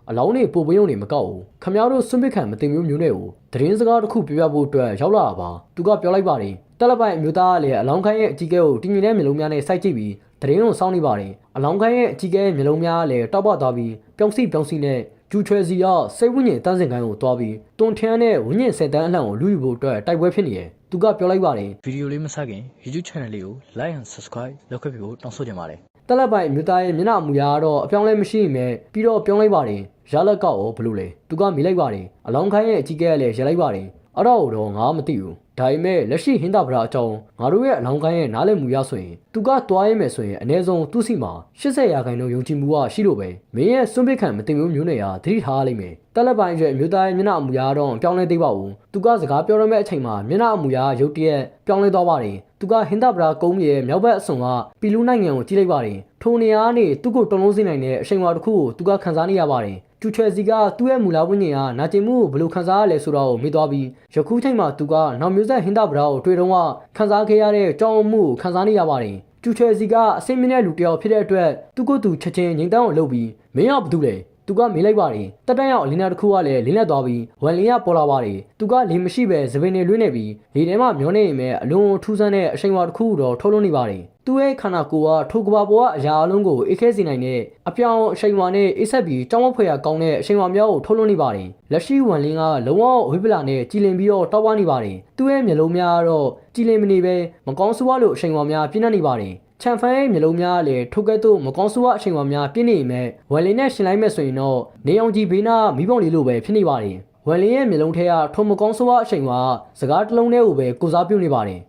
အလောင်းတွေပို့ပေးုံနေမကောက်ဘူးခမရတို့စွန့်ပစ်ခံမတင်မျိုးမျိုးနဲ့ကိုသတင်းစကားတစ်ခုပြပြဖို့အတွက်ရောက်လာတာပါသူကပြောလိုက်ပါတယ်တက်လက်ပိုင်အမျိုးသားကလည်းအလောင်းခိုင်းရဲ့အကြီးကဲကိုတင်းကျင်တဲ့မျိုးလုံးများနဲ့စိုက်ကြည့်ပြီးသတင်းကိုစောင့်နေပါတယ်အလောင်းခိုင်းရဲ့အကြီးကဲမျိုးလုံးများကလည်းတောက်ပသွားပြီးပြောင်းစီနဲ့ကျူချွဲစီကစိတ်ဝိညာဉ်တန်းစင်ကိုင်းကိုတွားပြီးတွန်ထန်းနဲ့ဝိညာဉ်စက်တန်းအလှန်ကိုလူယူဖို့အတွက်တိုက်ပွဲဖြစ်နေတယ်သူကပြောလိုက်ပါတယ်ဗီဒီယိုလေးမစခင် YouTube channel လေးကို like and subscribe လုပ်ခဲ့ပြီးတော့တောင်းဆိုချင်ပါတယ်တက်လက်ပိုင်အမျိုးသားရဲ့မျက်နှာအမူအရာကတော့အပြောင်းလဲမရှိပေမဲ့ပြီးတော့ပြောင်းလိုက်ပါတယ်ရလက်ကောက်ရောဘလို့လဲသူကမိလိုက်ပါတယ်အလောင်းခိုင်းရဲ့အကြီးကဲကလည်းရလိုက်ပါတယ်အဲ့တော့ငါမသိဘူးဒါပေမဲ့လက်ရှိဟင်းသာဗရာအကြောင်းငါတို့ရဲ့အလောင်းကိုင်းရဲ့နားလည်မှုရဆိုရင်သူကတွားရမယ်ဆိုရင်အနည်းဆုံးသူ့စီမှာ80%ယုံကြည်မှုကရှိလို့ပဲမင်းရဲ့စွန့်ပစ်ခံမတင်မျိုးနဲ့ရာသတိထားလိုက်မယ်တက်လက်ပိုင်းကျအမျိုးသားရဲ့မျက်နှာအမူအရာတော့ပြောင်းလဲသေးပါဘူးသူကစကားပြောရမယ့်အချိန်မှာမျက်နှာအမူအရာရုတ်တရက်ပြောင်းလဲသွားပါတယ်သူကဟင်းသာဗရာကုန်းရဲ့မြောက်ဘက်အစွန်ကပီလူနိုင်ငံကိုကြည့်လိုက်ပါတယ်ထိုနေရာကနေသူ့ကိုတုံလုံးစေနိုင်တဲ့အချိန်ဝါတစ်ခုကိုသူကခန်းစားနေရပါတယ်ကျူချွဲစီကသူ့ရဲ့မူလဝိညာဉ်ကနာကျင်မှုကိုဘယ်လိုခန်းစားရလဲဆိုတော့မေးသွားပြီးယခုချိန်မှာသူကနောက်မျိုးဆက်ဟင်းသာဗရာကိုတွေ့တော့ခန်းစားခဲ့ရတဲ့ကြောင်းမှုကိုခန်းစားနေရပါတယ်ကျူချွဲစီကအစိမ့်မြင့်တဲ့လူတစ်ယောက်ဖြစ်တဲ့အတွက်သူ့ကိုယ်သူချက်ချင်းငိမ့်တန်းကိုလှုပ်ပြီးမင်းကဘာလုပ်လဲသူကမေးလိုက်ပါတယ်တက်တန်းရောက်အလင်းနာတစ်ခုကလည်းလင်းလက်သွားပြီးဝန်လင်းကပေါ်လာပါတယ်သူကလေမရှိပဲသပင်တွေလွှင့်နေပြီးလေထဲမှာမျောနေရင်ပဲအလုံးထူးဆန်းတဲ့အချိန်ဝါတစ်ခုတော့ထုတ်လွှင့်နေပါတယ်သူ့ရဲ့ခန္ဓာကိုယ်ကထိုကဘာပေါ်ကအရာအလုံးကိုအေးခဲစေနိုင်တဲ့အပြောင်းအချိန်ဝါနဲ့အေးဆက်ပြီးကြောင်းမဖွယ်ရကောင်းတဲ့အချိန်ဝါများကိုထုတ်လွှင့်နေပါတယ်လက်ရှိဝန်လင်းကလုံးဝဝိပလာနဲ့ကြည်လင်ပြီးတော့တောက်ပနေပါတယ်သူ့ရဲ့မျက်လုံးများကတော့ကြည်လင်မနေပဲမကောင်းဆိုးဝါးလို့အချိန်ဝါများပြင်းနေပါတယ်ချန်ဖန်ရဲ့မျိုးလုံးများလည်းထုတ်ကဲ့သို့မကောင်းဆိုးဝါးအချိန်ဝါများပြင်းနေမယ်ဝယ်လင်းနဲ့ရှင်လိုက်မဲ့ဆိုရင်တော့နေအောင်ကြီးဘေးနားမိဘုံလေးလိုပဲဖြစ်နေပါတယ်ဝယ်လင်းရဲ့မျိုးလုံးထဲကထုံမကောင်းဆိုးဝါးအချိန်ဝါစကားတစ်လုံးတည်းကိုပဲကိုစားပြုနေပါတယ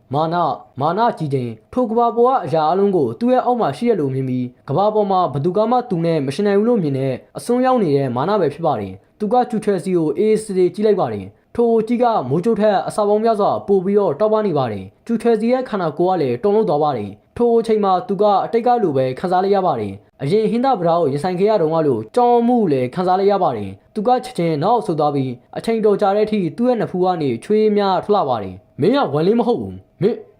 ်မာနကြီးခြင်းထိုကဘာပေါ်ကအရာအလုံးကိုသူ့ရဲ့အောက်မှာရှိရလို့မြင်ပြီးကဘာပေါ်မှာဘသူကမှသူနဲ့မရှင်နိုင်ဘူးလို့မြင်တဲ့အစွန်းရောက်နေတဲ့မာနပဲဖြစ်ပါတယ်သူကကျူချဲစီကိုအေးစေးကြည့်လိုက်ပါတယ်ထိုကြီးကမိုးကြိုးထက်အစာပေါင်းများစွာပို့ပြီးတော့တောက်ပနေပါတယ်ကျူချဲစီရဲ့ခန္ဓာကိုယ်ကလည်းတုံ့လုံးသွားပါတယ်ထိုအချိန်မှာသူကအတိတ်ကလိုပဲခံစားလိုက်ရပါတယ်အရင်ဟင်းသာဗရာကိုရင်ဆိုင်ခဲ့ရတော့ကလို့ကြောင်းမှုလည်းခံစားလိုက်ရပါတယ်သူကချက်ချင်းနောက်ဆုတ်သွားပြီးအချိန်တော်ကြာတဲ့အထိသူ့ရဲ့နဖူးကနေချွေးများထွက်လာပါတယ်မင်းကဝန်လေးမဟုတ်ဘူး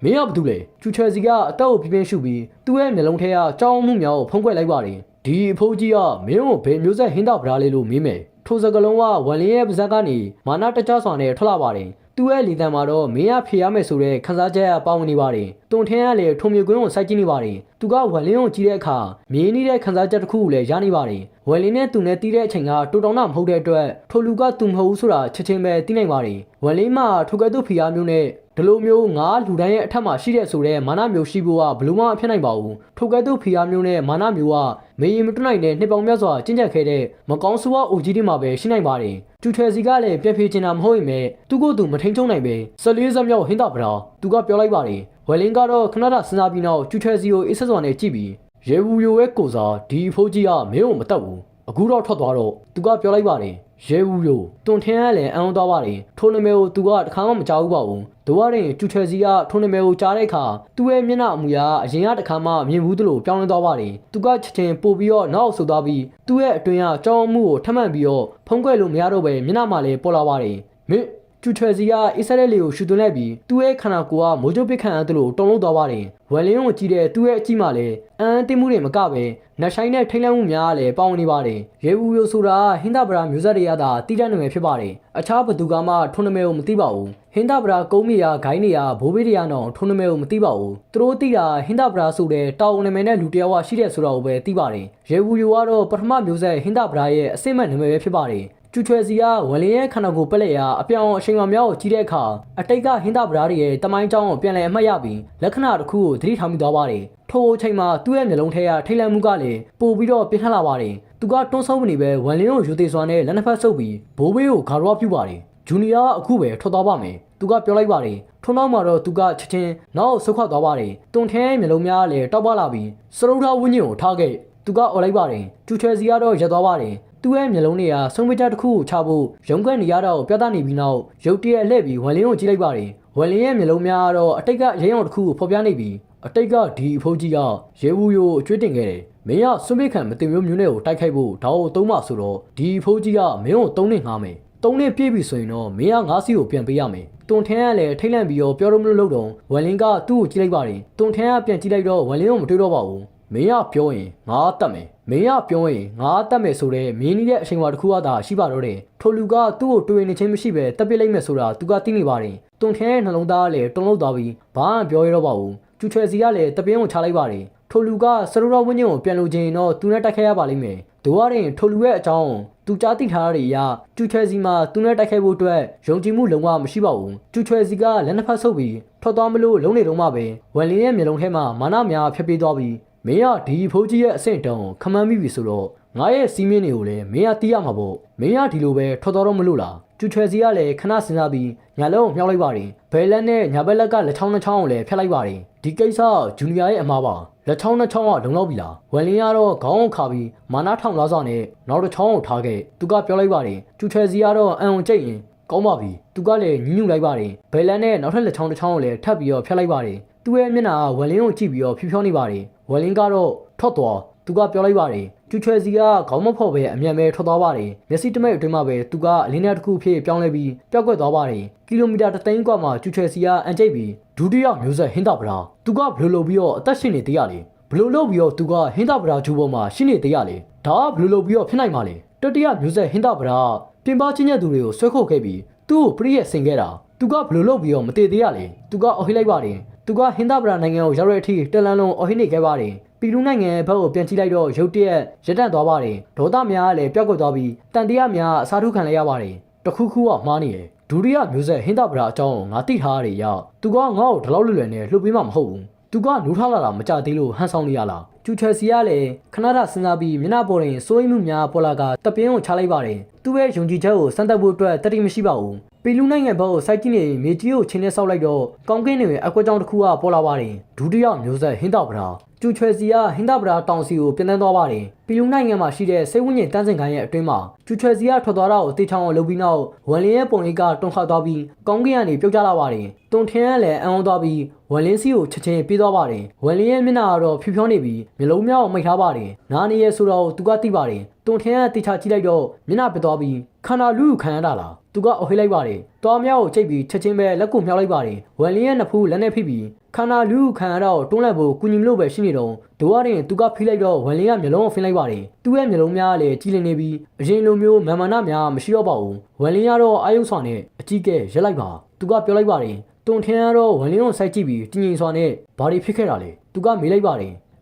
မင်းကဘာလုပ်လဲကျူချဲစီကအတက်ကိုပြင်းရှုပြီးသူ့ရဲ့မျက်လုံးထဲကကြောင်းမှုများကိုဖုံးကွယ်လိုက်ပါတယ်ဒီအဖိုးကြီးကမင်းကိုဘယ်မျိုးဆက်ဟင်းသာဗရာလေးလို့မေးမယ်ထိုစကလုံးကဝန်လင်းရဲ့ပါဇက်ကနေမာနတကြစွာနဲ့ထွက်လာပါတယ်သူ့ရဲ့လီတန်မှာတော့မင်းရဖြေရမယ်ဆိုတဲ့ခန်းစားချက်ကပေါဝင်နေပါတယ်တွန်ထင်းကလည်းထုံမြကွင်းကိုစိုက်ကြည့်နေပါတယ်သူကဝန်လင်းကိုကြည့်တဲ့အခါမြင်းနေတဲ့ခန်းစားချက်တစ်ခုကိုလည်းရနေပါတယ်ဝန်လင်းနဲ့သူနဲ့တီးတဲ့အချိန်ကတူတောင်းတာမဟုတ်တဲ့အတွက်ထိုလူကသူမဟုတ်ဘူးဆိုတာချက်ချင်းပဲသိနိုင်ပါတယ်ဝန်လင်းမှာထိုကဲ့သို့ဖီအားမျိုးနဲ့ဒီလိုမျိုးငါလူတိုင်းရဲ့အထက်မှာရှိတဲ့ဆိုတဲ့မာနမျိုးရှိဖို့ကဘလို့မှဖြစ်နိုင်ပါဘူးထိုကဲ့သို့ဖီအားမျိုးနဲ့မာနမျိုးကမေးရင်မတွနိုင်တဲ့နှစ်ပေါင်းများစွာကျင့်ကြံခဲ့တဲ့မကောင်းဆိုးဝါးအိုကြီးတွေမှာပဲရှိနိုင်ပါတယ်ကျူထွယ်စီကလည်းပြက်ဖေးချင်တာမဟုတ်ရင်ပဲသူကိုယ်သူမထိန်ချုံနိုင်ပဲ14ဆက်မြောက်ဟင်းတာဗရာသူကပြောလိုက်ပါတယ်ဝယ်လင်းကတော့ခဏတာစဉ်းစားပြီးနောက်ကျူထွယ်စီကိုအေးဆက်စွာနဲ့ကြည့်ပြီးရေဘူးယိုရဲ့ကိုစားဒီအဖိုးကြီးကမင်းကိုမတတ်ဘူးအခုတော့ထွက်သွားတော့သူကပြောလိုက်ပါတယ်ရဲဘူးရိုတွန်ထင်းကလည်းအံ့ဩသွားပါတယ်ထိုနမဲကိုသူကတခါမှမကြောက်ဘူးပါဘူးတို့ရရင်ကျူထွယ်စီကထိုနမဲကိုကြားတဲ့အခါသူ့ရဲ့မျက်နှာအမူအရာအရင်ကတခါမှမြင်ဘူးသလိုပြောင်းလဲသွားပါတယ်သူကချက်ချင်းပို့ပြီးတော့နောက်ဆုတ်သွားပြီးသူ့ရဲ့အတွင်းကကြောင်းမှုကိုထပ်မံပြီးတော့ဖုံးကွယ်လို့မရတော့ပဲမျက်နှာမှာလည်းပေါ်လာပါတယ်မင်းကျူထွယ်စီကအစ္စရေးလေးကိုရှူသွင်းလိုက်ပြီးသူ့ရဲ့ခန္ဓာကိုယ်ကမိုးကြိုးပစ်ခံရသလိုတုံ့လုံးသွားပါတယ်ဝယ်လင်းကိုကြည့်တဲ့သူ့ရဲ့အကြည့်မှလည်းအန်တင်မှုတွေမကပဲနတ်ဆိုင်နဲ့ထိတ်လန့်မှုများလည်းပေါဝင်နေပါတယ်ရေဘူးရိုဆိုတာဟင်းသာဗရာမျိုးဆက်တွေရတာတိကျနာမည်ဖြစ်ပါတယ်အခြားဘသူကမှထုံနမဲကိုမသိပါဘူးဟင်းသာဗရာကုန်းမီယာဂိုင်းနေယာဘိုးဘေးတွေကတော့ထုံနမဲကိုမသိပါဘူးသူတို့သိတာဟင်းသာဗရာဆိုတဲ့တောင်နာမည်နဲ့လူတယောက်ရှိတဲ့ဆိုတာကိုပဲသိပါတယ်ရေဘူးရိုကတော့ပထမမျိုးဆက်ဟင်းသာဗရာရဲ့အစစ်မှန်နာမည်ပဲဖြစ်ပါတယ်ကျူချွဲစီကဝန်လင်းရဲ့ခန္ဓာကိုယ်ပက်လက်ရာအပြောင်အချိန်မှများကိုကြီးတဲ့အခါအတိတ်ကဟင်းသာဗရာတွေရဲ့တမိုင်းကြောင်းကိုပြန်လည်အမှတ်ရပြီးလက္ခဏာတစ်ခုကိုသတိထားမိသွားပါတယ်ထိုအချိန်မှာသူ့ရဲ့မျက်လုံးထဲကထိတ်လန့်မှုကလည်းပိုပြီးတော့ပြင်းထန်လာပါတယ်သူကတွန်းဆုပ်နေပဲဝန်လင်းကိုယူသေးစွာနဲ့လက်နှစ်ဖက်ဆုပ်ပြီးဘိုးဘေးကိုဂါရောပြုပါတယ်ဂျူနီယာကအခုပဲထွက်သွားပါမယ်သူကပြောလိုက်ပါတယ်ထုံနောက်မှာတော့သူကချက်ချင်းနောက်ဆုတ်ခွာသွားပါတယ်တွန်ထဲမျက်လုံးများလည်းတောက်ပလာပြီးစရုပ်ထားဝင်းညင်ကိုထားခဲ့သူကအော်လိုက်ပါတယ်ကျူချွဲစီကတော့ရက်သွားပါတယ်သူ့ရဲ့မျက်လုံးတွေကဆုံးဖြတ်ချက်တစ်ခုကိုချဖို့ရုံးကွက်နေရတာကိုပြသနေပြီးနောက်ရုတ်တရက်လှည့်ပြီးဝန်လင်းကိုကြည့်လိုက်ပါတယ်ဝန်လင်းရဲ့မျက်လုံးများကတော့အတိတ်ကရဲရုံတစ်ခုကိုဖော်ပြနေပြီးအတိတ်ကဒီအဖိုးကြီးကရဲဘူးရိုးအကျွေးတင်ခဲ့တယ်မင်းကစွန့်ပစ်ခံမတင်မျိုးမျိုးနဲ့ကိုတိုက်ခိုက်ဖို့ဒါကိုသုံးမှဆိုတော့ဒီအဖိုးကြီးကမင်းကို3နှစ်ငှားမယ်3နှစ်ပြည့်ပြီဆိုရင်တော့မင်းကငါးစီကိုပြန်ပေးရမယ်တွန်ထန်းကလည်းထိတ်လန့်ပြီးတော့ပြောတော့မလို့လို့တော့ဝန်လင်းကသူ့ကိုကြည့်လိုက်ပါတယ်တွန်ထန်းကပြန်ကြည့်လိုက်တော့ဝန်လင်းကိုမတွေ့တော့ပါဘူးမ မင်းရပြောရင်ငါတတ်မယ်မင်းရပြောရင်ငါတတ်မယ်ဆိုတဲ့မင်းကြီးတဲ့အချိန်ဝါတစ်ခုကသာရှိပါတော့တယ်ထိုလူကသူ့ကိုတွေ့နေချင်းမရှိပဲတက်ပစ်လိုက်မယ်ဆိုတာသူကသိနေပါတယ်တွန်ထင်းရဲ့နှလုံးသားကလည်းတုန်လှုပ်သွားပြီးဘာမှပြောရတော့ပါဘူးကျူချွဲစီကလည်းတပင်းကိုချလိုက်ပါတယ်ထိုလူကစရူတော်ဝင်းညင်ကိုပြန်လို့ချင်းတော့သူနဲ့တိုက်ခိုက်ရပါလိမ့်မယ်တို့ရရင်ထိုလူရဲ့အကြောင်းသူကြားသိထားရတဲ့အရာကျူချွဲစီမှာသူနဲ့တိုက်ခိုက်ဖို့အတွက်ယုံကြည်မှုလုံးဝမရှိပါဘူးကျူချွဲစီကလက်နှစ်ဖက်ဆုပ်ပြီးထွက်သွားမလို့လုံးနေတော့မှပဲဝန်လင်းရဲ့မျက်လုံးထဲမှာမာနများဖျက်ပြေးသွားပြီးမင်းကဒီဖိုးကြီးရဲ့အဆင့်တုံးခမမ်းမိပြီဆိုတော့ငါရဲ့စီးမင်းတွေကိုလည်းမင်းကတီးရမှာပေါ့မင်းကဒီလိုပဲထွက်သွားတော့မလို့လားကျူချွဲစီကလည်းခဏစဉ်းစားပြီးညာလုံးကိုမြှောက်လိုက်ပါတယ်ဘယ်လက်နဲ့ညာဘက်လက်ကလက်ချောင်းနှစ်ချောင်းကိုလည်းဖျက်လိုက်ပါတယ်ဒီကိစ္စဂျူနီယာရဲ့အမှားပါလက်ချောင်းနှစ်ချောင်းကလုံလောက်ပြီလားဝန်လင်းကတော့ခေါင်းကိုခါပြီးမာနာထောင်လားစောနဲ့နောက်တစ်ချောင်းကိုထားခဲ့သူကပြောလိုက်ပါတယ်ကျူချွဲစီကတော့အံကိုကြိတ်ရင်ကောင်းပါပြီသူကလည်းညှို့လိုက်ပါတယ်ဘယ်လက်နဲ့နောက်ထပ်လက်ချောင်းတစ်ချောင်းကိုလည်းထပ်ပြီးတော့ဖျက်လိုက်ပါတယ်သူ့ရဲ့မျက်နှာကဝန်လင်းကိုကြည့်ပြီးတော့ဖြူဖြောနေပါတယ်ဝန်လင်းကတော့ထွက်သွားသူကပြောလိုက်ပါတယ်ကျူချွဲစီကခေါင်းမဖော်ပဲအမြန်ပဲထွက်သွားပါတယ်မျက်စိတမိတ်အတွင်းမှာပဲသူကအလင်းနဲ့တစ်ခုဖြစ်ပြောင်းလဲပြီးပျောက်ကွက်သွားပါတယ်ကီလိုမီတာ3သိန်းกว่าမှာကျူချွဲစီကအန်ကျိတ်ပြီးဒုတိယမျိုးဆက်ဟင်းတာပရာသူကဘလို့လုပ်ပြီးတော့အသက်ရှင်နေသေးရလေဘလို့လုပ်ပြီးတော့သူကဟင်းတာပရာဂျူပေါ်မှာရှိနေသေးရလေဒါကဘလို့လုပ်ပြီးတော့ဖြစ်နိုင်မှာလေတတိယမျိုးဆက်ဟင်းတာပရာပြင်ပချင်းညက်သူတွေကိုဆွဲခုတ်ခဲ့ပြီးသူ့ကိုပရိရဲ့ဆင်ခဲ့တာသူကဘလို့လုပ်ပြီးတော့မတည်သေးရလေသူကအော်ဟိလိုက်ပါတယ်သူကဟင်းတာပရာနိုင်ငံကိုရောက်တဲ့အထိတလန်လုံးအော်ဟိနေခဲ့ပါတယ်ပီလူနိုင်ငံဘက်ကိုပြန်ကြည့်လိုက်တော့ရုတ်တရက်ရပ်တန့်သွားပါတယ်ဒေါသများကလည်းပျောက်ကွယ်သွားပြီးတန်တရားများအစားထိုးခံလိုက်ရပါတယ်တခုခုကမှားနေတယ်ဒုတိယမျိုးဆက်ဟင်းတာပရာအကြောင်းငါသိထားရတဲ့ရောက်သူကငါ့ကိုဒီလောက်လွယ်လွယ်နဲ့လှုပ်ပေးမှမဟုတ်ဘူးသူကနူးထားလာတာမကြသေးလို့ဟန်ဆောင်နေရလားကျူချွဲစီကလည်းခဏစဉ်းစားပြီးမျက်နှာပေါ်တွင်စိုးရိမ်မှုများပေါ်လာကတပင်းကိုချလိုက်ပါတယ်သူ့ရဲ့ယုံကြည်ချက်ကိုစမ်းသပ်ဖို့အတွက်တတိမရှိပါဘူးပီလူနိုင်ငံဘက်ကိုစိုက်ကြည့်နေမြေကြီးကိုချင်းနဲ့ဆောက်လိုက်တော့ကောင်းကင်တွေအကွက်ကြောင်တစ်ခုကပေါ်လာပါတယ်ဒုတိယမျိုးဆက်ဟင်းတာပရာကျူချွဲစီကဟင်းတာပရာတောင်စီကိုပြန်တန်းသွားပါတယ်ပီလူနိုင်ငံမှာရှိတဲ့စိတ်ဝိညာဉ်တန်းစင်ခိုင်းရဲ့အတွင်းမှာကျူချွဲစီကထွက်သွားတာကိုတေချောင်းအောင်လုပ်ပြီးနောက်ဝန်လင်းရဲ့ပုံရိပ်ကတွန်းခါသွားပြီးကောင်းကင်ကနေပြုတ်ကျလာပါတယ်တွန်ထင်းကလည်းအံ့ဩသွားပြီးဝန်လင်းစီကိုချက်ချင်းပြေးသွားပါတယ်ဝန်လင်းရဲ့မျက်နှာကတော့ဖြူဖြောနေပြီးမျိုးလုံးများကိုမိတ်ထားပါတယ်နားနေရဲဆိုတော့သူကသိပါတယ်တွန်ထင်းကတေချာကြည့်လိုက်တော့မျက်နှာပြသွားပြီးခန္ဓာလူကိုခံရတာလားသူကအော်ဟိလိုက်ပါတယ်တောင်မြောက်ကိုကြိတ်ပြီးချက်ချင်းပဲလက်ကိုမြှောက်လိုက်ပါတယ်ဝန်လင်းရဲ့နှစ်ဖူးလက်နဲ့ဖိပြီးခန္ဓာလူကိုခံရတော့တွန်းလှန်ဖို့ကုညီမလို့ပဲရှိနေတော့ဒိုးရရင်သူကဖိလိုက်တော့ဝန်လင်းကမျိုးလုံးကိုဖင်းလိုက်ပါတယ်သူ့ရဲ့မျိုးလုံးများကလည်းကြီးလင်းနေပြီးအရင်လိုမျိုးမာမနာများမရှိတော့ပါဘူးဝန်လင်းကတော့အာယုစွာနဲ့အကြီးကဲရက်လိုက်ပါသူကပြောလိုက်ပါတယ်တွန်ထင်းကတော့ဝန်လင်းကိုစိုက်ကြည့်ပြီးတည်ငြိမ်စွာနဲ့ဘာတွေဖြစ်ခဲ့တာလဲသူကမေးလိုက်ပါတယ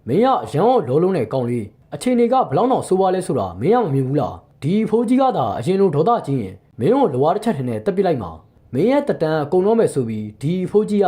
်မင်းကရန်ကိုလောလုံးနဲ့ကောင်းလေးအချိန်တွေကဘလောက်တော့ဆိုးပါလဲဆိုတာမင်းကမမြင်ဘူးလားဒီဖိုးကြီးကသာအရင်လိုဒေါသကြီးရင်မင်းကိုလွားတစ်ချက်ထင်းနဲ့တက်ပစ်လိုက်မှာမင်းရဲ့တတန်အကုန်လုံးပဲဆိုပြီးဒီဖိုးကြီးက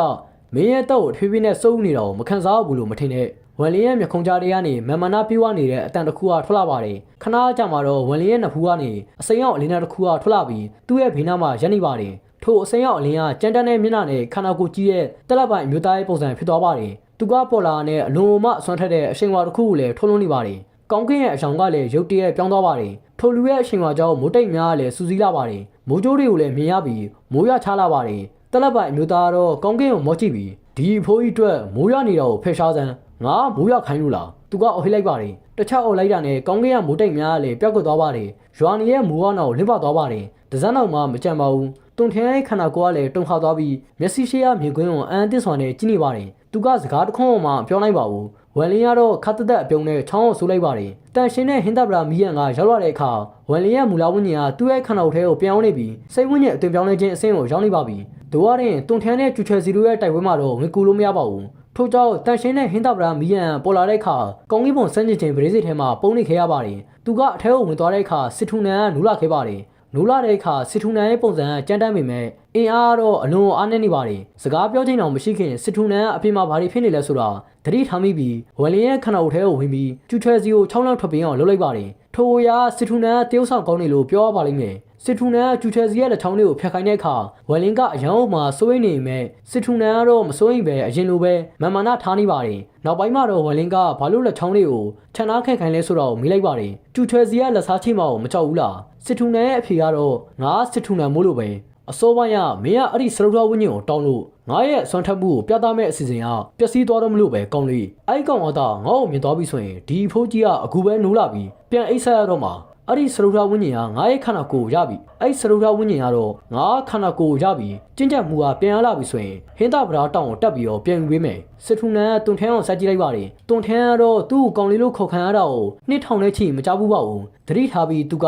မင်းရဲ့တော့အထွေးထွေးနဲ့စုပ်နေတာကိုမခံစားဘူးလို့မထင်နဲ့ဝန်လင်းရဲ့မျက်ခုံးကြားတွေကနေမမနာပြေးဝနေတဲ့အတန်တစ်ခုကထွက်လာပါတယ်ခဏကြာမှတော့ဝန်လင်းရဲ့နှစ်ဖူးကနေအစိမ်းအောင်အလင်းတစ်ခုကထွက်လာပြီးသူ့ရဲ့ဘေးနားမှာရပ်နေပါတယ်ထိုအစိမ်းအောင်အလင်းကကြမ်းတမ်းတဲ့မျက်နှာနဲ့ခန္ဓာကိုယ်ကြီးရဲ့တက်လက်ပိုင်အမျိုးသားရဲ့ပုံစံဖြစ်သွားပါတယ်သူကပေါ်လာတဲ့အလွန်မှအစွမ်းထက်တဲ့အရှိန်ဝါတစ်ခုကိုလည်းထုတ်လွှင့်နေပါတယ်ကောင်းကင်ရဲ့အဆောင်ကလည်းရုတ်တရက်ပြောင်းသွားပါတယ်ထိုလူရဲ့အရှိန်ဝါကြောင့်မိုးတိတ်များကလည်းစူးစီးလာပါတယ်မိုးကြိုးတွေကိုလည်းမြင်ရပြီးမိုးရချလာပါတယ်တက်လက်ပိုင်အမျိုးသားတော့ကောင်းကင်ကိုမော့ကြည့်ပြီးဒီအဖိုးကြီးအတွက်မိုးရနေတာကိုဖယ်ရှားစမ်းငါမိုးရခိုင်းလို့လားသူကအော်ဟိလိုက်ပါတယ်တခြားအော်လိုက်တာနဲ့ကောင်းကင်ကမိုးတိတ်များကလည်းပျောက်ကွယ်သွားပါတယ်ရွာနေရဲ့မိုးကနောက်လစ်ပသွားပါတယ်ဒဇန်းနောက်မှမကြံပါဘူးတွန်ထင်းရဲ့ခန္ဓာကိုယ်ကလည်းတုန်ခါသွားပြီးမျက်စိရှိရမြင်ကွင်းကိုအန်တစ်စွာနဲ့ကြည့်နေပါတယ်သူကစကားတစ်ခွန်းမှပြောနိုင်ပါဘူးဝန်လင်းကတော့ခတ်တက်အပြုံးနဲ့ချောင်းကိုဆိုးလိုက်ပါတယ်တန်ရှင်နဲ့ဟင်းတပ်ပရာမီယန်ကရောက်လာတဲ့အခါဝန်လင်းရဲ့မူလာဝင်းကြီးကသူ့ရဲ့ခန္ဓာကိုယ်ထဲကိုပြောင်းနေပြီးစိတ်ဝင်းကြီးအသွင်ပြောင်းလဲခြင်းအဆင့်ကိုရောက်နေပါပြီဒိုးရရင်တွန်ထင်းနဲ့ကျူချယ်စီတို့ရဲ့တိုက်ပွဲမှာတော့ဝင်ကူလို့မရပါဘူးထို့ကြောင့်တန်ရှင်နဲ့ဟင်းတပ်ပရာမီယန်ပေါ်လာတဲ့အခါကောင်းကင်ဘုံစမ်းကြည့်ခြင်းပရိသေထဲမှာပုံနေခဲ့ရပါတယ်သူကအထဲကိုဝင်သွားတဲ့အခါစစ်ထူနန်ကနူးလာခဲ့ပါတယ်နူးလာတဲ့အခါစစ်ထူနန်ရဲ့ပုံစံကကြမ်းတမ်းပေမဲ့အင်အားတော့အလွန်အားနည်းနေပါတယ်စကားပြောချင်းတောင်မရှိခင်စစ်ထူနန်ကအပြင်မှာဘာတွေဖြစ်နေလဲဆိုတာသတိထားမိပြီးဝန်လင်းရဲ့ခန္ဓာကိုယ်ထဲကိုဝင်ပြီးကျူချွဲစီကို6လထွက်ပြီးအောင်လှုပ်လိုက်ပါတယ်ထိုအရာစစ်ထူနန်ကတရုတ်ဆောင်ကောင်းနေလို့ပြောရပါလိမ့်မယ်စစ်ထူနန်ကကျူချွဲစီရဲ့လက်ချောင်းလေးကိုဖျက်ခိုင်းတဲ့အခါဝန်လင်းကအရန်အုပ်မှာစိုးရိမ်နေမဲ့စစ်ထူနန်ကတော့မစိုးရိမ်ပဲအရင်လိုပဲမန်မာနာထားနေပါတယ်နောက်ပိုင်းမှာတော့ဝန်လင်းကဘာလို့လက်ချောင်းလေးကိုခြံနာခက်ခိုင်းလဲဆိုတော့မေးလိုက်ပါတယ်ကျူချွဲစီရဲ့လက်စားချိမကိုမကြောက်ဘူးလားစစ်ထူနန်ရဲ့အဖေကတော့ငါစစ်ထူနန်မို့လို့ပဲအစိုးပိုင်းကမင်းကအဲ့ဒီစရုပ်တော်ဝင်းကြီးကိုတောင်းလို့ငါရဲ့ဆွမ်းထပ်မှုကိုပြသမဲ့အစီအစဉ်ကပျက်စီးသွားတော့မလို့ပဲကောင်းလေးအဲ့ကောင်ကငါ့ကိုမြင်သွားပြီဆိုရင်ဒီဖိုးကြီးကအခုပဲနိုးလာပြီးပြန်အိတ်ဆက်ရတော့မှာ အဲ့ဒီစရုထဝိညာဉ်ကငါရဲ့ခန္ဓာကိုယ်ရပြီအဲ့စရုထဝိညာဉ်ကတော့ငါခန္ဓာကိုယ်ရပြီကျင့်ကြံမှုကပြန်ရလာပြီဆိုရင်ဟင်းသားဗရာတောင်ကိုတက်ပြီးတော့ပြန်ယူပေးမယ်စစ်ထုနန်ကတွန်ထန်းအောင်စကြည့်လိုက်ပါတယ်တွန်ထန်းကတော့သူ့ကိုကောင်းလေးလို့ခေါ်ခံရတာကိုနှစ်ထောင်နဲ့ချီမကြောက်ဘူးပါဘူးသတိထားပြီးသူကအ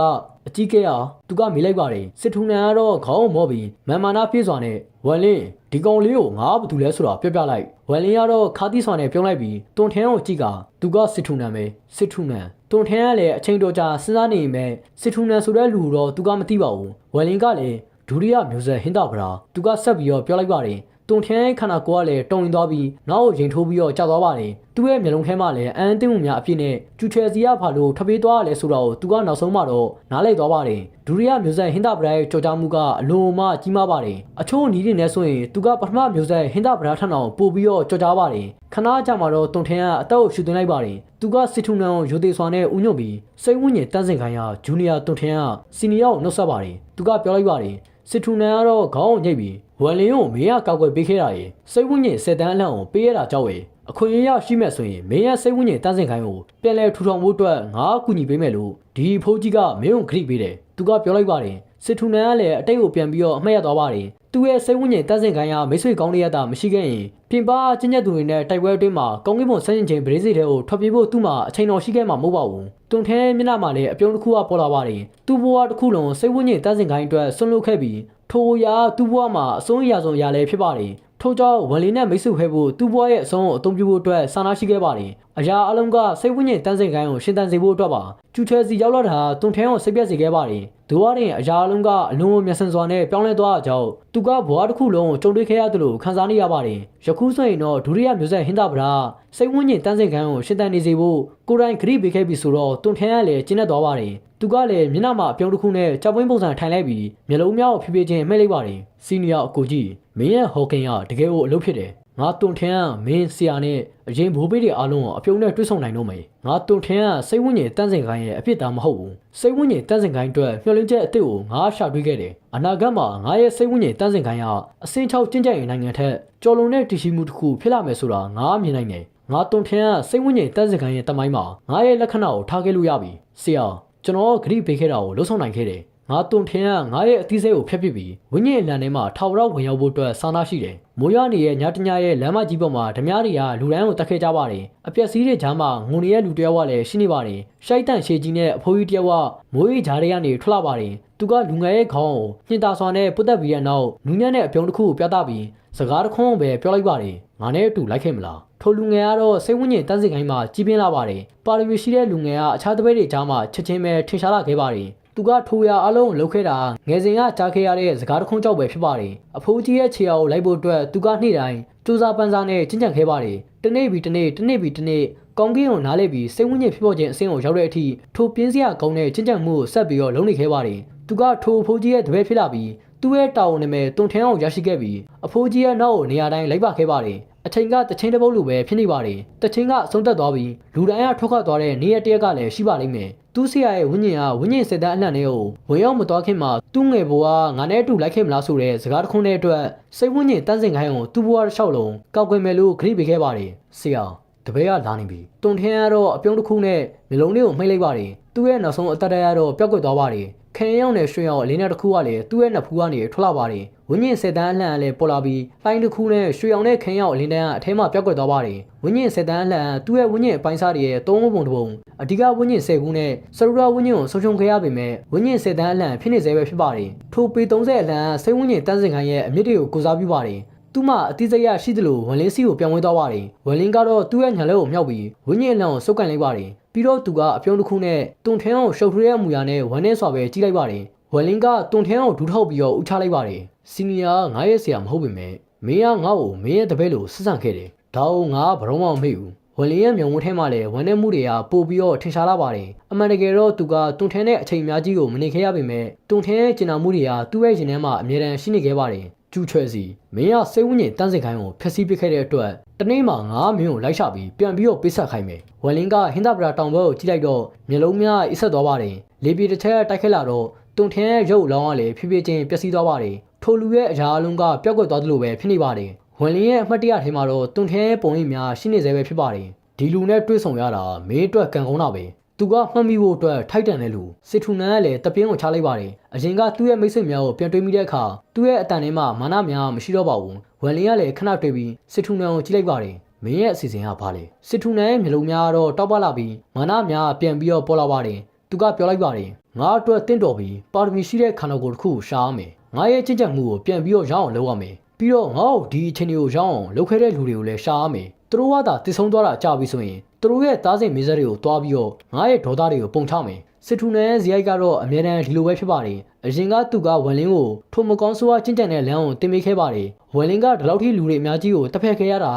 ကြီးကဲအောင်သူကမေးလိုက်ပါတယ်စစ်ထုနန်ကတော့ခေါင်းမော့ပြီးမန်မာနာပြေးစွာနဲ့ဝမ်လင်းဒီကောင်လေးကိုငါဘာတူလဲဆိုတာပြောပြလိုက်ဝမ်လင်းကတော့ခါတိစွာနဲ့ပြောလိုက်ပြီးတွန်ထန်းကိုကြည့်ကသူကစစ်ထုနန်ပဲစစ်ထုနန်တွန်ထန်းကလည်းအချိန်တော်ကြာစဉ်းစားနေမယ်စစ်ထုနန်ဆိုတဲ့လူတော့သူကမသိပါဘူးဝမ်လင်းကလည်းဒုတိယမျိုးဆက်ဟင်းတာဗရာသူကဆက်ပြီးတော့ပြောလိုက်ပါတယ်တွန်ထန်းခန္ဓာကိုယ်ကလည်းတုံရင်သွားပြီးနောက်ရင်ထိုးပြီးတော့ကြောက်သွားပါတယ်သူ့ရဲ့မျက်လုံးထဲမှာလည်းအန်တင်းမှုများအဖြစ်နဲ့ကျူချယ်စီရဖာလို့ထပ်ပြေးသွားရလဲဆိုတော့သူကနောက်ဆုံးမှတော့နားလိုက်သွားပါတယ်ဒုတိယမျိုးဆက်ဟင်းတာဗရာရဲ့ကြော်ကြားမှုကအလွန်မှကြီးမားပါတယ်အချို့နီးတွေနဲ့ဆိုရင်သူကပထမမျိုးဆက်ဟင်းတာဗရာထံအောင်ပို့ပြီးတော့ကြော်ကြားပါတယ်ခဏကြာမှတော့တွန်ထန်းကအသက်ကိုရှူသွင်းလိုက်ပါတယ်သူကစစ်ထုနန်ကိုရိုသေစွာနဲ့ဥညွတ်ပြီးစိတ်ဝိညာဉ်တန်းစင်ခိုင်းရဂျူနီယာတွန်ထန်းကစီနီယာကိုနှုတ်ဆက်ပါတယ်သူကပြောလိုက်ပါတယ်စစ်ထုနန်ကတော့ခေါင်းကိုညှိပ်ပြီးဝမ်လင်းကိုမင်းကကောက်ွယ်ပေးခဲ့တာရေစိတ်ဝိညာဉ်10တန်းအလှန်ကိုပေးရတာကြောက်ရေအခွင့်အရေးရရှိမဲ့ဆိုရင်မင်းရဲ့စိတ်ဝိညာဉ်တန်းစင်ခိုင်းကိုပြန်လဲထူထောင်ဖို့အတွက်ငါအကူအညီပေးမယ်လို့ဒီဖိုးကြီးကမင်းကိုခရီးပေးတယ်သူကပြောလိုက်ပါတယ်စစ်ထုနန်ကလည်းအတိတ်ကိုပြန်ပြီးတော့အမှတ်ရသွားပါတယ်သူရဲ့စိတ်ဝိညာဉ်တန်းစင်ခိုင်းရမိတ်ဆွေကောင်းလေးရတာမရှိခဲ့ရင်ပြင်ပကျဉ်းကျက်သူတွေနဲ့တိုက်ပွဲအတွင်းမှာကောင်းကင်ဘုံဆန်းရင်ချင်းဗရေစီတဲ့ကိုထွက်ပြေးဖို့သူ့မှာအချိန်တော်ရှိခဲ့မှာမဟုတ်ပါဘူးတွန်ထဲမျက်နှာမှာလည်းအပြုံးတစ်ခုကပေါ်လာပါတယ်သူ့ဘဝတစ်ခုလုံးစိတ်ဝိညာဉ်တန်းစင်ခိုင်းအတွက်ဆွန့်လွတ်ခဲ့ပြီးထိုရာသူ့ဘဝမှာအဆုံးအရာဆုံးအရာလည်းဖြစ်ပါတယ်ထို့ကြောင့်ဝမ်လင်းနဲ့မိတ်ဆွေဖဲဖို့သူ့ဘဝရဲ့အဆုံးကိုအသုံးပြုဖို့အတွက်ဆန္ဒရှိခဲ့ပါတယ်အရာအလုံးကစိတ်ဝိညာဉ်တန်းစင်ခိုင်းကိုရှင်သန်စေဖို့အတွက်ပါကျူချယ်စီရောက်လာတာတွန်ထဲကိုစိတ်ပြက်စေခဲ့ပါတယ်ဒိုဝါရင်အရာအလုံးကအလုံးမျက်စင်စွာနဲ့ပြောင်းလဲသွားကြောင်းသူကဘဝတစ်ခုလုံးကိုကြုံတွေ့ခဲ့ရတယ်လို့ခံစားနေရပါတယ်ယခုဆိုရင်တော့ဒုတိယမျိုးဆက်ဟင်းတာဗရာစိတ်ဝိညာဉ်တန်းစင်ခိုင်းကိုရှင်သန်နေစေဖို့ကိုယ်တိုင်ဂရိပေးခဲ့ပြီဆိုတော့တွန်ထဲကလည်းကျင်းနေသွားပါတယ်သူကလည်းမျက်နှာမှာအပြုံးတစ်ခုနဲ့ကြောက်ပွင့်ပုံစံထိုင်လိုက်ပြီးမျက်လုံးများကိုဖြည်းဖြည်းချင်းမှိတ်လိုက်ပါတယ်စီနီယာအကိုကြီးမင်းရဲ့ဟော်ကင်ကတကယ်ကိုအလုပ်ဖြစ်တယ်ငါတွန်ထန်းကမင်းဆရာနဲ့အရင်ဘိုးဘေးတွေအားလုံးကိုအပြုံးနဲ့တွဲဆုံနိုင်တော့မယ်ငါတွန်ထန်းကစိတ်ဝိညာဉ်တန်းစင်ခိုင်းရဲ့အဖြစ်သားမဟုတ်ဘူးစိတ်ဝိညာဉ်တန်းစင်ခိုင်းအတွက်မျှော်လင့်ချက်အသစ်ကိုငါရှာတွေ့ခဲ့တယ်အနာဂတ်မှာငါရဲ့စိတ်ဝိညာဉ်တန်းစင်ခိုင်းကအစင်း6ကျင့်ကြံ့ရင်နိုင်ငံထက်ကြော်လွန်တဲ့တည်ရှိမှုတစ်ခုဖြစ်လာမယ်ဆိုတာငါမြင်နိုင်တယ်ငါတွန်ထန်းကစိတ်ဝိညာဉ်တန်းစင်ခိုင်းရဲ့တမိုင်းမှာငါရဲ့လက္ခဏာကိုထားခဲ့လို့ရပြီဆရာကျွန်တော်ဂရိပေးခဲ့တာကိုလှုပ်ဆောင်နိုင်ခဲ့တယ်ငါတွန်ထန်းကငါရဲ့အသီးစိတ်ကိုဖျက်ပစ်ပြီးဝိညာဉ်အလံထဲမှာထာဝရဝင်ရောက်ဖို့အတွက်ဆန္ဒရှိတယ်မိုးရွာနေရဲ့ညတညရဲ့လမ်းမကြီးပေါ်မှာဓမြတွေကလူတိုင်းကိုတက်ခဲ့ကြပါတယ်အပျက်စီးတွေကြားမှာငုံနေတဲ့လူတယောက်ကလည်းရှိနေပါတယ်ရှိုက်တန့်ရှေကြီးနဲ့အဖိုးကြီးတယောက်ကမိုးရီကြားတွေကနေထွက်လာပါတယ်သူကလူငယ်ရဲ့ခေါင်းကိုညှင်တာစွာနဲ့ပုတ်တက်ပြီးတဲ့နောက်နူးညံ့တဲ့အပြုံးတစ်ခုကိုပြသပြီးစကားတစ်ခွန်းပဲပြောလိုက်ပါတယ်ငါနဲ့အတူလိုက်ခဲ့မလားထိုလူငယ်ကတော့စိတ်ဝိညာဉ်တန်းစင်ခိုင်းမှာကြီးပြင်းလာပါတယ်ပါရမီရှိတဲ့လူငယ်ကအခြားတပည့်တွေကြားမှာချက်ချင်းပဲထင်ရှားလာခဲ့ပါတယ်သူကထိုရာအလုံးလှုပ်ခဲ့တာငယ်စဉ်ကကြားခဲ့ရတဲ့စကားတစ်ခွန်းကြောက်ပဲဖြစ်ပါတယ်အဖိုးကြီးရဲ့ခြေရာကိုလိုက်ဖို့အတွက်သူကနေ့တိုင်းစူးစမ်းပန်းစားနဲ့ကျင့်ကြံခဲ့ပါတယ်တနေ့ပြီးတနေ့တနေ့ပြီးတနေ့ကောင်းကင်ကိုနားလဲပြီးစိတ်ဝိညာဉ်ဖြစ်ပေါ်ခြင်းအဆင့်ကိုရောက်တဲ့အထိထိုပြင်းစရာကောင်းတဲ့ကျင့်ကြံမှုကိုဆက်ပြီးတော့လုပ်နေခဲ့ပါတယ်သူကထိုအဖိုးကြီးရဲ့တပည့်ဖြစ်လာပြီးသူ့ရဲ့တာဝန်နဲ့တွန်ထန်းအောင်ရရှိခဲ့ပြီးအဖိုးကြီးရဲ့နောက်ကိုနေရာတိုင်းလိုက်ပါခဲ့ပါတယ်အချိန်ကတချင်းတစ်ပုတ်လိုပဲဖြစ်နေပါတယ်တချင်းကအဆုံးသက်သွားပြီးလူတိုင်းကထွက်ခွာသွားတဲ့နေရတရက်ကလည်းရှိပါလိမ့်မယ်သူ့ဆရာရဲ့ဝိညာဉ်ကဝိညာဉ်စစ်တမ်းအနှံ့လေးကိုဝင်ရောက်မသွားခင်မှာသူ့ငယ်ဘဝငါနဲ့အတူလိုက်ခဲ့မလားဆိုတဲ့စကားတစ်ခုနဲ့အတွက်စိတ်ဝိညာဉ်တန်းစင်ခိုင်းကိုသူ့ဘဝတစ်လျှောက်လုံးကောက်ွယ်မယ်လို့ခရီးပေးခဲ့ပါတယ်ဆရာတပည့်ကလာနေပြီတွန်ထန်းကတော့အပြုံးတစ်ခုနဲ့မျိုးလုံးလေးကိုမှိတ်လိုက်ပါတယ်သူ့ရဲ့နောက်ဆုံးအသက်တရကတော့ပျောက်ကွယ်သွားပါတယ်ခင်ရောက်နဲ့ရွှေရောက်အလင်းနဲ့တစ်ခုကလည်းသူ့ရဲ့နှစ်ဖူးကနေထွက်လာပါတယ်ဝိညာဉ်စစ်တမ်းအလှန်ကလည်းပေါ်လာပြီးလိုင်းတစ်ခုနဲ့ရွှေအောင်နဲ့ခင်ရောက်အလင်းတန်းကအထဲမှာပျောက်ကွယ်သွားပါတယ်ဝိညာဉ်စစ်တမ်းအလှန်သူ့ရဲ့ဝိညာဉ်အပိုင်းစားတွေရဲ့သုံးပုံတစ်ပုံအဓိကဝိညာဉ်10ခုနဲ့စရူရဝိညာဉ်ကိုဆုံးရှုံးခဲ့ရပေမဲ့ဝိညာဉ်စစ်တမ်းအလှန်ဖြစ်နေစေပဲဖြစ်ပါတယ်ထိုပေ30အလှန်စိတ်ဝိညာဉ်တန်းစင်ခိုင်းရဲ့အမြင့်တွေကိုကိုစားပြုပါတယ်သူ့မှာအတိစိတ်ရရှိသလိုဝမ်လင်းစီကိုပြောင်းလဲသွားပါတယ်ဝမ်လင်းကတော့သူ့ရဲ့ညာလက်ကိုမြောက်ပြီးဝိညာဉ်အလံကိုစုပ်ကန်လိုက်ပါတယ်ပြီးတော့သူကအပြုံးတစ်ခုနဲ့တွန်ထန်းကိုရှုပ်ထွေးတဲ့အမူအရာနဲ့ဝမ်းနဲ့စွာပဲကြီးလိုက်ပါတယ်ဝမ်လင်းကတွန်ထန်းကိုဒူးထောက်ပြီးတော့ဥချလိုက်ပါတယ်စီနီယာငါရဲ့ဆရာမဟုတ်ပေမဲ့မင်းကငါ့ကိုမင်းရဲ့တပည့်လိုဆက်ဆံခဲ့တယ်ဒါကိုငါဘရောမှမမေ့ဘူးဝမ်လင်းရဲ့မျက်ဝန်းထဲမှာလည်းဝမ်းနဲ့မှုတွေကပို့ပြီးတော့ထင်ရှားလာပါတယ်အမှန်တကယ်တော့သူကတွန်ထန်းတဲ့အချိန်အများကြီးကိုမနေခဲ့ရပေမဲ့တွန်ထန်းရဲ့ကျင်နာမှုတွေကသူ့ရဲ့ရင်ထဲမှာအမြဲတမ်းရှိနေခဲ့ပါတယ်ကျူချွဲစီမင်းကစိတ်ဝိညာဉ်တန်းစင်ခိုင်းကိုဖျက်ဆီးပစ်ခဲ့တဲ့အတွက်တနေ့မှငါမင်းကိုလိုက်ရှာပြီးပြန်ပြီးတော့ပိတ်ဆက်ခိုင်းမယ်ဝမ်လင်းကဟင်းသာပရာတောင်ဘက်ကိုကြည့်လိုက်တော့မျက်လုံးများအိပ်ဆက်သွားပါတယ်လေပြေတစ်ချက်တိုက်ခတ်လာတော့တွန်ထန်းရဲ့ရုပ်လောင်းကလည်းဖြည်းဖြည်းချင်းပျက်စီးသွားပါတယ်ထိုလူရဲ့အရာအလုံးကပျောက်ကွယ်သွားသလိုပဲဖြစ်နေပါတယ်ဝမ်လင်းရဲ့အမှတ်တရထဲမှာတော့တွန်ထန်းရဲ့ပုံရိပ်များရှိနေသေးပဲဖြစ်ပါတယ်ဒီလူနဲ့တွေ့ဆုံရတာမင်းအတွက်ကံကောင်းတာပဲ သူကမှတ်မိဖို့အတွက်ထိုက်တန်တဲ့လူစစ်ထူနန်းကလည်းတပြင်းကိုချလိုက်ပါတယ်အရင်ကသူ့ရဲ့မိတ်ဆွေများကိုပြန်တွေးမိတဲ့အခါသူ့ရဲ့အတန်ထဲမှာမာနများမရှိတော့ပါဘူးဝမ်လင်းကလည်းခဏတွေ့ပြီးစစ်ထူနန်းကိုကြည့်လိုက်ပါတယ်မင်းရဲ့အစီအစဉ်ကဘာလဲစစ်ထူနန်းရဲ့မျိုးလုံးများတော့တောက်ပလာပြီးမာနများပြန်ပြီးတော့ပေါ်လာပါတယ်သူကပြောလိုက်ပါတယ်ငါအတွက်တင့်တော်ပြီးပါရမီရှိတဲ့ခန္ဓာကိုယ်တစ်ခုရှာရမယ်ငါရဲ့ကြင်ကြံမှုကိုပြန်ပြီးတော့ရအောင်လုပ်ရမယ်ပြီးတော့ငါ့ကိုဒီအချိန်တွေကိုရအောင်လုပ်ခဲ့တဲ့လူတွေကိုလည်းရှာရမယ်သူတို့ကသာတည်ဆုံးသွားတာကြာပြီဆိုရင်သူတို့ရဲ့သားစဉ်မင်းဆက်တွေကိုတွားပြီးတော့ငါရဲ့ဒေါသတွေကိုပုံချမယ်စစ်ထူနန်းဇီအိုက်ကတော့အမြဲတမ်းဒီလိုပဲဖြစ်ပါတယ်အရင်ကသူကဝမ်လင်းကိုထိုမကောင်းဆိုးဝါးကျင့်ကြံတဲ့လမ်းကိုတင်ပေးခဲ့ပါတယ်ဝမ်လင်းကဒီလောက်ထိလူတွေအများကြီးကိုတပ်ဖက်ခဲ့ရတာ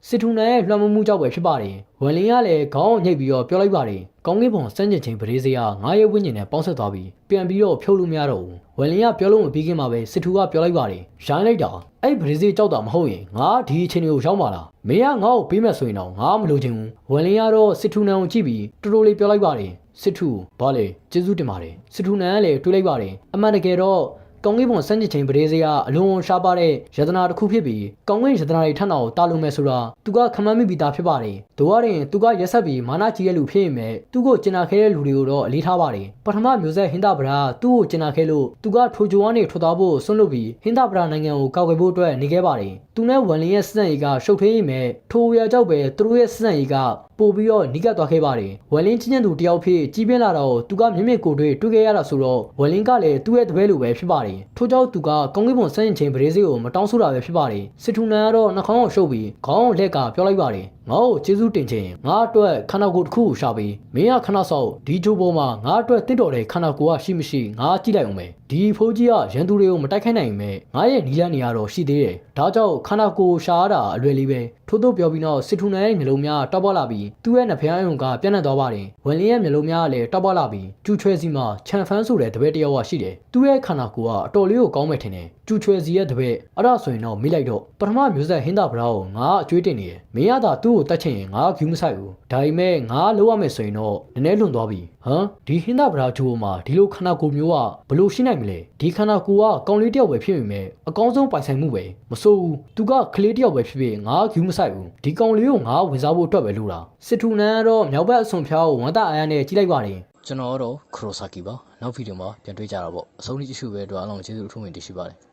စစ်ထူနန်းရဲ့လွှမ်းမိုးမှုကြောင့်ပဲဖြစ်ပါတယ်ဝမ်လင်းကလည်းခေါင်းကိုညှိပ်ပြီးတော့ပြောလိုက်ပါတယ်ကောင်းကင်ဘုံစမ်းကြင်ချင်းပရိစေးကငါရဲ့ဝိညာဉ်နဲ့ပေါင်းဆက်သွားပြီးပြန်ပြီးတော့ဖြုတ်လို့မရတော့ဘူးဝမ်လင်းကပြောလို့မပြီးခင်မှာပဲစစ်ထူကပြောလိုက်ပါတယ်ရိုင်းလိုက်တာအဲ့ပရိစေးကြောက်တာမဟုတ်ရင်ငါဒီအချိန်ကိုရောက်မှာလားမင်းကငါ့ကိုပေးမယ်ဆိုရင်တော့ငါမလိုချင်ဘူးဝမ်လင်းကတော့စစ်ထူနန်းကိုကြည့်ပြီးတော်တော်လေးပြောလိုက်ပါတယ်စစ်ထူဘာလဲကျေးဇူးတင်ပါတယ်စစ်ထူနန်းကလည်းတွေးလိုက်ပါတယ်အမှန်တကယ်တော့ကောင်းကင်ဘုံစမ်းကြည့်ချင်းပရိစေးကအလွန်ရှားပါတဲ့ယတနာတစ်ခုဖြစ်ပြီးကောင်းကင်ယတနာတွေထပ်အောင်တာလို့မယ်ဆိုတာသူကခမမ်းမိပြီးသားဖြစ်ပါတယ်တို့ရရင်သူကရက်ဆက်ပြီးမာနကြီးရဲ့လူဖြစ်ရင်မဲ့သူ့ကိုကျင်နာခဲ့တဲ့လူတွေကိုတော့အလေးထားပါတယ်ပထမမျိုးဆက်ဟင်္ဒဗရာသူ့ကိုကျင်နာခဲ့လို့သူကထိုဂျိုကနေထွက်သွားဖို့ဆွန့်လွတ်ပြီးဟင်္ဒဗရာနိုင်ငံကိုကောက်ွယ်ဖို့အတွက်နေခဲ့ပါတယ်သူနဲ့ဝမ်လင်းရဲ့စစံကြီးကရှုပ်ထွေးရင်မဲ့ထိုရကြောက်ပဲသူတို့ရဲ့စစံကြီးကပို့ပြီးတော့နီးကပ်သွားခဲ့ပါတယ်ဝမ်လင်းချင်းချင်းသူတယောက်ဖြစ်ကြီးပြင်းလာတော့သူကမြင့်မြင့်ကိုတွေ့ခဲ့ရတာဆိုတော့ဝမ်လင်းကလည်းသူ့ရဲ့တပည့်လိုပဲဖြစ်ပါတယ်ထို့ကြောင့်သူကကောင်းကင်ဘုံစမ်းချင်းပရိစေးကိုမတောင်းဆိုတာပဲဖြစ်ပါတယ်စစ်ထူနန်းကတော့နှာခေါင်းကိုရှုပ်ပြီးခေါင်းကိုလက်ကပြောလိုက်ပါတယ်ငါ့ကိုကျေးဇူးတင်ခြင်းငါအတွက်ခန္ဓာကိုယ်တစ်ခုကိုရှာပြီးမင်းကခဏဆောက်ဒီဂျိုပေါ်မှာငါအတွက်တင့်တော်တဲ့ခန္ဓာကိုယ်ကရှိမရှိငါကြည့်လိုက်အောင်မယ်ဒီဖိုးကြီးကရန်သူတွေကိုမတိုက်ခိုက်နိုင်မဲ့ငါရဲ့နီးလန်းနေရတော့ရှိသေးတယ်ဒါကြောင့်ခန္ဓာကိုယ်ရှာရတာအလွယ်လေးပဲထို့သို့ပြောပြီးတော့စစ်ထူနန်းရဲ့မျိုးလုံးများတောက်ပလာပြီးသူ့ရဲ့နှဖျားယုံကပြန့်နှံ့သွားပါတယ်ဝမ်လင်းရဲ့မျိုးလုံးများကလည်းတောက်ပလာပြီးကျူချွဲစီမှာခြံဖန်းဆိုတဲ့တပည့်တယောက်ကရှိတယ်သူ့ရဲ့ခန္ဓာကိုယ်ကအတော်လေးကိုကောင်းမဲ့ထင်တယ်ကျူချွဲစီရဲ့တပည့်အဲ့ဒါဆိုရင်တော့မိလိုက်တော့ပထမမျိုးဆက်ဟင်းသာဗရာကိုငါအကျွေးတင်နေတယ်မင်းရတာသူ့ကိုတတ်ချင်ရင်ငါဂူးမဆိုင်ဘူးဒါပေမဲ့ငါလောက်ရမယ်ဆိုရင်တော့နည်းနည်းလွန်သွားပြီဟမ်ဒီဟင်းသာဗရာဂျိုမှာဒီလိုခန္ဓာကိုယ်မျိုးကဘလို့ရှိနိုင်မလဲဒီခန္ဓာကိုယ်ကကောင်းလေးတယောက်ပဲဖြစ်ပေမဲ့အကောင်းဆုံးပိုင်ဆိုင်မှုပဲမဆိုးဘူးသူကကလေးတယောက်ပဲဖြစ်ဖြစ်ငါဂူးမဆိုင်ဘူးဒီကောင်လေးကိုငါဝင်စားဖို့အတွက်ပဲလို့လားစစ်ထူနန်းကတော့မြောက်ဘက်အစွန်ဖျားကိုဝန်တာအားရနဲ့ကြီးလိုက်ပါတယ်ကျွန်တော်တော့ခရိုဆာကီပါနောက်ဗီဒီယိုမှာပြန်တွေ့ကြတာပေါ့အဆုံးထိကြည့်ရှုပဲအတွက်အားလုံးကျေးဇူးအထူးတင်ရှိပါတယ်